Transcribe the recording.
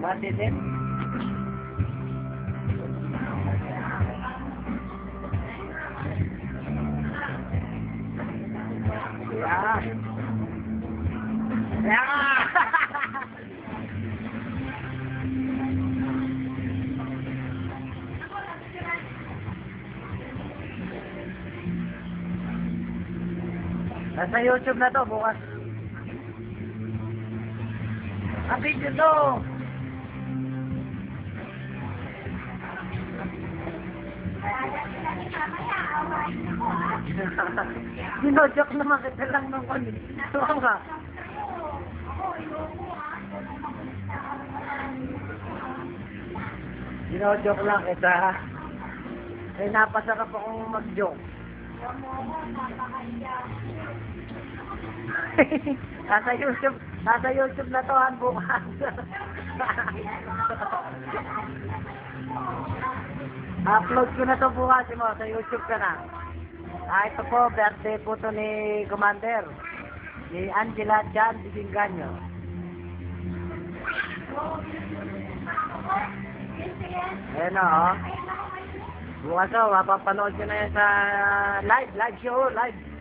Bati din. Yeah. Yeah. Nasa YouTube na to bukas. Ang video to. Sinojok naman kita lang ng kon. Tuwa ka. Sinojok lang kita. Eh napasarap akong mag-joke. nasa YouTube na to ang bukas. Upload ko na to bukas mo sa YouTube ka na. Ito po, birthday po to ni Commander. Si Angela Chan Bisinganyo. Ayan o. Bukas o, mapapanood ko na yan sa live show, live.